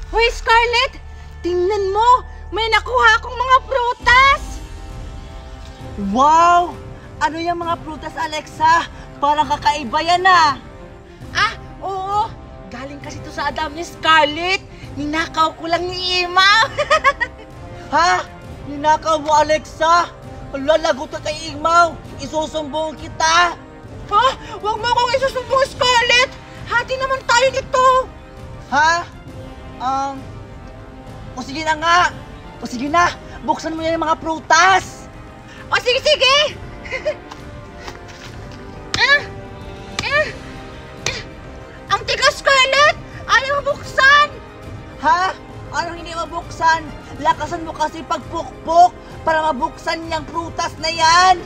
Hoy, Scarlett! Tingnan mo! May nakuha akong mga prutas! Wow! Ano yung mga prutas, Alexa? Parang kakaiba yan ah! Ah, oo! Galing kasi to sa Adam ni Scarlett! Ninakaw ko lang ni Imaw! Ha? Ninakaw mo, Alexa? Lalagot ka kay Imaw! Isusumbong kita! Ha? Huwag mo akong isusumbong, Scarlett! Hati naman tayo nito! Ha? O sige na nga! O sige na! Buksan mo yan yung mga prutas! O sige, sige! Ang tigas, Scarlett! Ayaw mabuksan! Ha? Ano hindi mabuksan? Lakasan mo kasi pagpukpok para mabuksan niyang prutas na yan!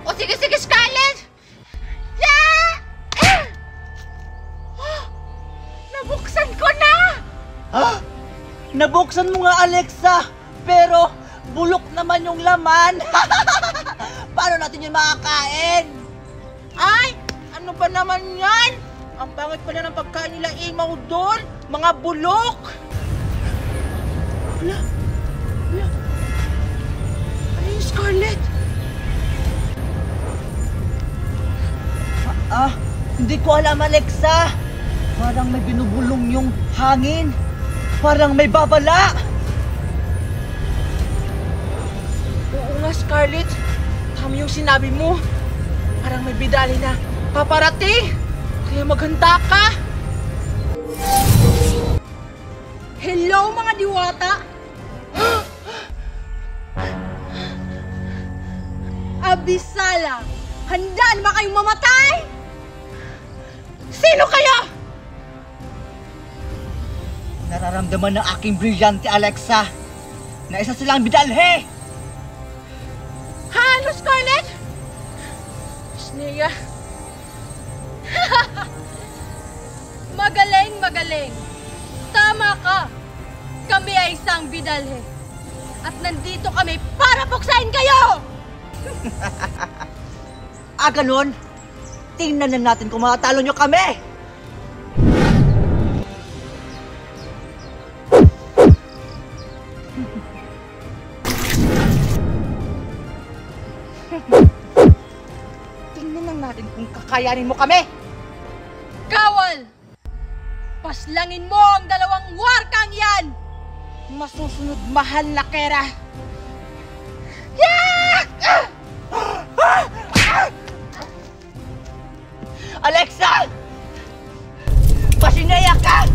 O sige, sige, Scarlett! Yeah! Nabuksan ko na! Ha? Nabuksan mo nga, Alexa! Pero bulok naman yung laman! Paano natin yun makakain? Ay! Ano ba naman yan? Ang pangit pala ng pagkain nila Imaw doon! Mga bulok! Hala! Hala! Ano yung Scarlett? Hindi ko alam, Alexa! Parang may binubulong yung hangin! Parang may babala! Oo nga, Scarlett. Tama yung sinabi mo. Parang may bidali na paparating. Kaya maghanda ka. Hello, mga diwata! Abisala! Handa na ba kayong mamatay? Sino kayo? Nararamdaman ng aking brilyante, Alexa, na isa silang bidalhe! Ano, Scarlett? Sneya. Magaling, magaling. Tama ka. Kami ay isang bidalhe. At nandito kami para buksain kayo! Ganun? Tingnan na natin kung makatalo nyo kami! Tingnan lang natin kung kakayanin mo kami! Kawal! Paslangin mo ang dalawang warkang yan! Masusunod mahal na kera! Alexa! Pasinaya ka!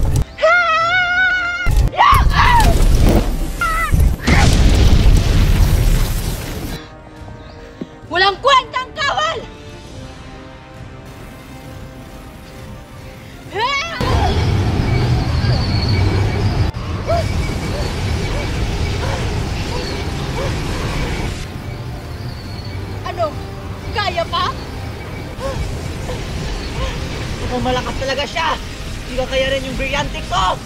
Walang kwentang kawal! Ano? Kaya pa? Mukhang malakas talaga siya! Hindi ka kaya rin yung brilyante ko!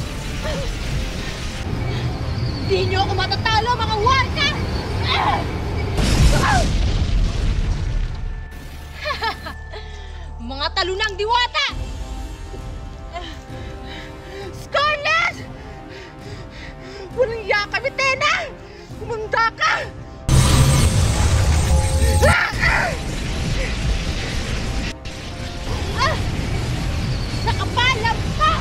Di niyo ako matatalo, mga warka! Mga talunang diwata! Scarlett! Walang iya kami, Tena! Kumanda ka! Nakapalam ka!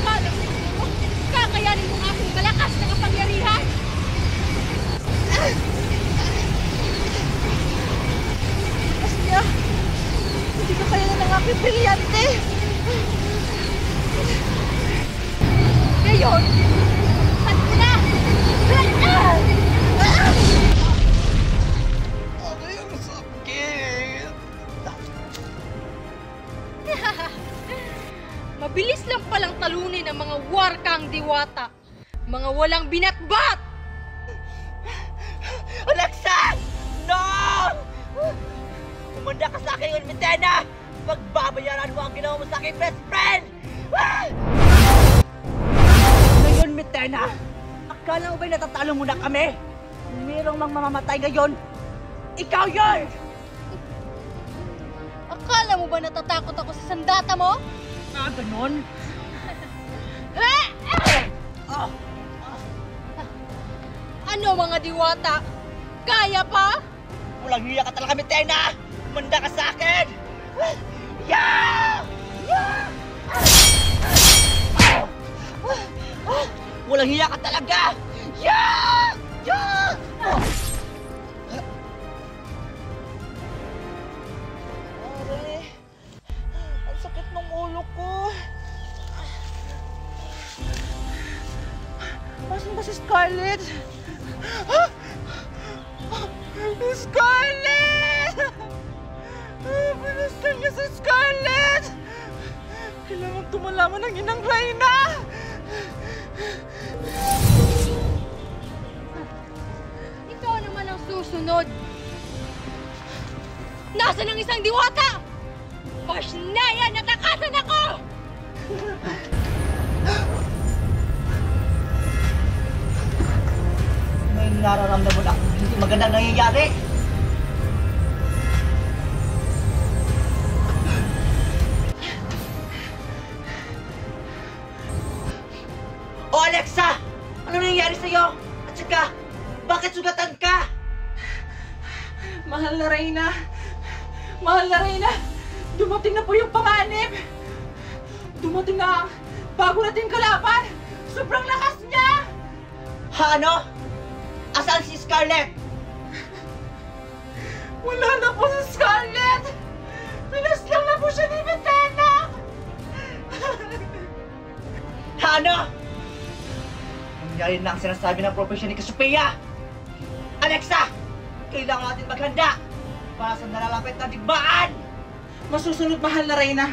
Palam mo! Kakayanin mo aking malakas na kapangyarihan! Asya! Hindi ka kaya ng aking brilyante! Ngayon! Ano na? Ano yung sakit? Mabilis lang palang talunin ang mga warkang diwata. Mga walang binatbat! Alexa! No! Kumanda ka sa akin, Unmitena! Pagbabayaran mo ang ginawa mo sa aking best friend! Ngayon, Mitena, akala mo ba'y natatalo mo na kami? Kung mayroong mang mamamatay ngayon, ikaw yun! Akala mo ba natatakot ako sa sandata mo? Ganon? Ano mga diwata? Kaya pa? Walang hiya ka talaga, Mitena! Manda ka sa akin! Yeah! Yeah! Walang hiya ka talaga! Yeah! Yeah! Aray, ang sakit ng ulo ko. Asan ba si Scarlett? Scarlett! Pinasal niya si Scarlett! Kailangan tumalaman ng inang Reyna! Ikaw naman ang susunod. Nasaan ang isang diwata? Pasnaya, natakasan ako! May nararamdaman ako hindi magandang nangyayari. O Alexa! Ano nangyayari sa'yo? At saka, bakit sugatan ka? Mahal na Reyna! Mahal na Reyna! Dumating na po yung panganib! Dumating na ang bago nating kalaban! Sobrang lakas niya! Ano? Asan si Scarlett? Wala na po si Scarlett! Pinaslang na po siya ni Mitena! Ano? Nangyari na ang sinasabi ng propesya ni Cassiopeia! Alexa! Kailangan natin maghanda para sa nalalapit na digmaan! Masusunod, mahal na Reyna!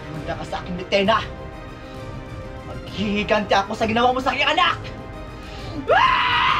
Manda ka sa akin, Mitena! Maghihiganti ako sa ginawa mo sa aking anak! Ah!